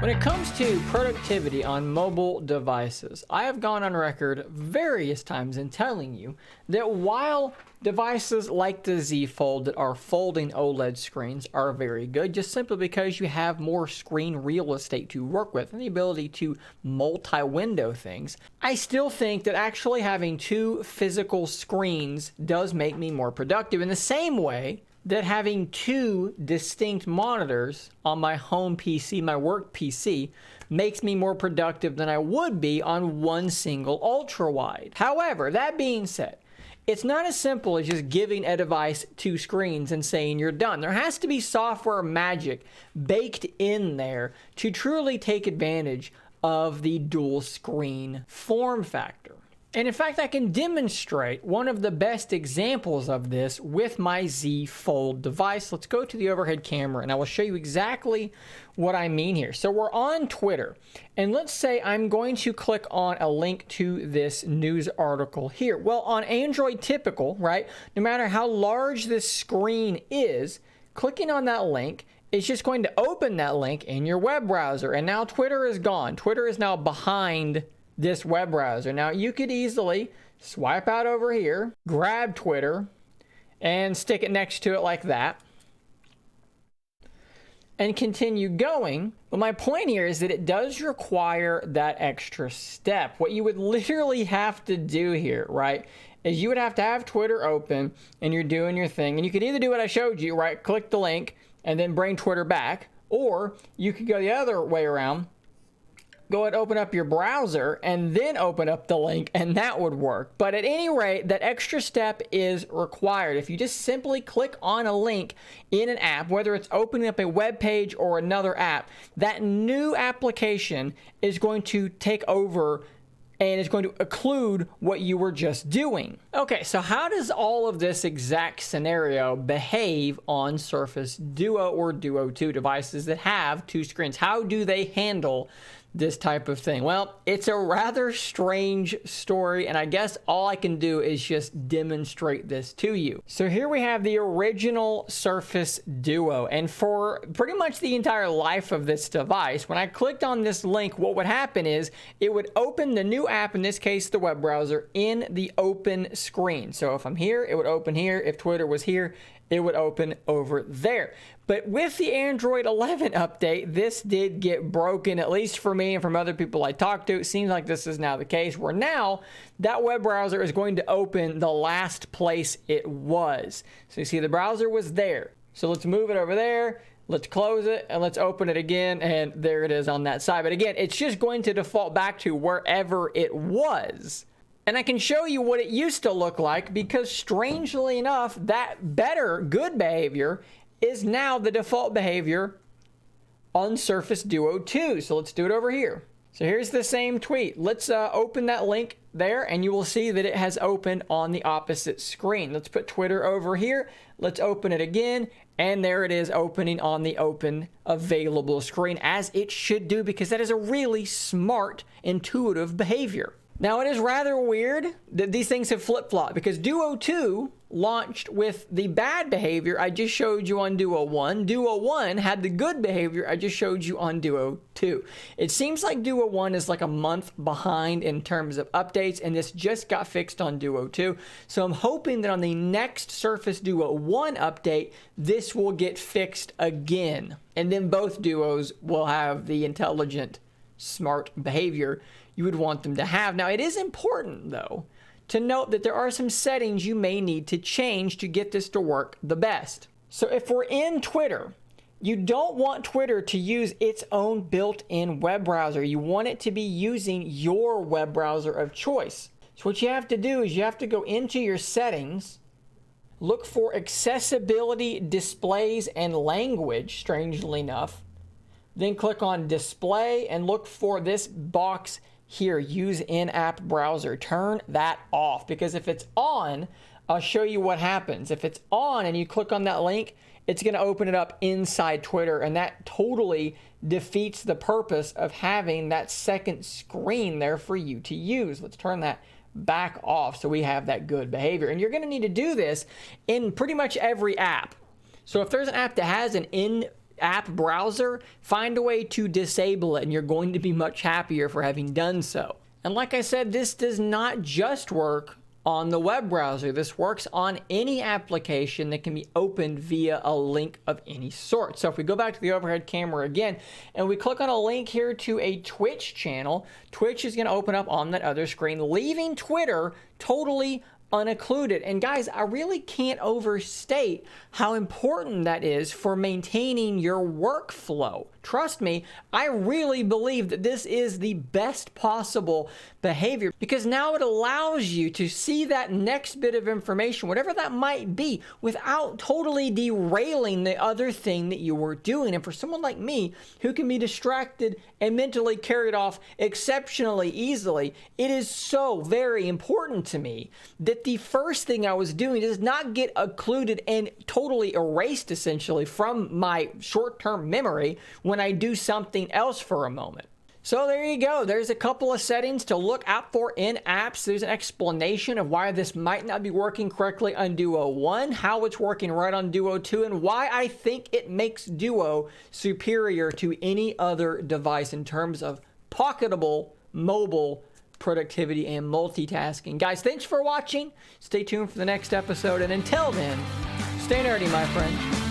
When it comes to productivity on mobile devices, I have gone on record various times in telling you that while devices like the Z Fold that are folding OLED screens are very good, just simply because you have more screen real estate to work with and the ability to multi-window things, I still think that actually having two physical screens does make me more productive in the same way that having two distinct monitors on my home PC, my work PC, makes me more productive than I would be on one single ultra-wide. However, that being said, it's not as simple as just giving a device two screens and saying you're done. There has to be software magic baked in there to truly take advantage of the dual screen form factor. And in fact, I can demonstrate one of the best examples of this with my Z Fold device. Let's go to the overhead camera and I will show you exactly what I mean here. So we're on Twitter, and let's say I'm going to click on a link to this news article here. Well, on Android typical, right, no matter how large this screen is, clicking on that link is just going to open that link in your web browser. And now Twitter is gone. Twitter is now behind this web browser. Now you could easily swipe out over here, grab Twitter, and stick it next to it like that, and continue going. But my point here is that it does require that extra step. What you would literally have to do here, right, is you would have to have Twitter open and you're doing your thing. And you could either do what I showed you, right, click the link and then bring Twitter back, or you could go the other way around, go and open up your browser and then open up the link, and that would work. But at any rate, that extra step is required. If you just simply click on a link in an app, whether it's opening up a web page or another app, that new application is going to take over and it's going to occlude what you were just doing. Okay, so how does all of this exact scenario behave on Surface Duo or Duo 2 devices that have two screens? How do they handle this type of thing? Well, it's a rather strange story, and I guess all I can do is just demonstrate this to you. So here we have the original Surface Duo, and for pretty much the entire life of this device, when I clicked on this link, what would happen is it would open the new app, in this case the web browser, in the open screen. So if I'm here, it would open here. If Twitter was here, it would open over there. But with the Android 11 update, this did get broken, at least for me and from other people I talked to. It seems like this is now the case, where now that web browser is going to open the last place it was. So you see the browser was there. So let's move it over there. Let's close it and let's open it again, and there it is on that side. But again, it's just going to default back to wherever it was. And I can show you what it used to look like, because strangely enough, that good behavior is now the default behavior on Surface Duo 2. So let's do it over here. So here's the same tweet. Let's open that link there, and you will see that it has opened on the opposite screen. Let's put Twitter over here. Let's open it again, and there it is opening on the open available screen, as it should do, because that is a really smart, intuitive behavior. Now, it is rather weird that these things have flip-flopped, because Duo 2 launched with the bad behavior I just showed you on Duo 1. Duo 1 had the good behavior I just showed you on Duo 2. It seems like Duo 1 is like a month behind in terms of updates, and this just got fixed on Duo 2. So I'm hoping that on the next Surface Duo 1 update, this will get fixed again. And then both Duos will have the intelligent, smart behavior you would want them to have. Now, it is important, though, to note that there are some settings you may need to change to get this to work the best. So if we're in Twitter, you don't want Twitter to use its own built-in web browser. You want it to be using your web browser of choice. So what you have to do is you have to go into your settings, look for accessibility, displays, and language, strangely enough. Then click on display and look for this box here, use in-app browser. Turn that off, because if it's on, I'll show you what happens. If it's on and you click on that link, it's going to open it up inside Twitter, and that totally defeats the purpose of having that second screen there for you to use. Let's turn that back off so we have that good behavior. And you're going to need to do this in pretty much every app. So if there's an app that has an app browser, find a way to disable it, and you're going to be much happier for having done so. And like I said, this does not just work on the web browser. This works on any application that can be opened via a link of any sort. So if we go back to the overhead camera again, and we click on a link here to a Twitch channel, Twitch is going to open up on that other screen, leaving Twitter totally unoccluded. And guys, I really can't overstate how important that is for maintaining your workflow. Trust me, I really believe that this is the best possible behavior, because now it allows you to see that next bit of information, whatever that might be, without totally derailing the other thing that you were doing. And for someone like me, who can be distracted and mentally carried off exceptionally easily, it is so very important to me that the first thing I was doing does not get occluded and totally erased, essentially, from my short-term memory when I do something else for a moment. So there you go. There's a couple of settings to look out for in apps. There's an explanation of why this might not be working correctly on Duo 1, how it's working right on Duo 2, and why I think it makes Duo superior to any other device in terms of pocketable mobile productivity and multitasking. Guys, thanks for watching. Stay tuned for the next episode, and until then, stay nerdy, my friend.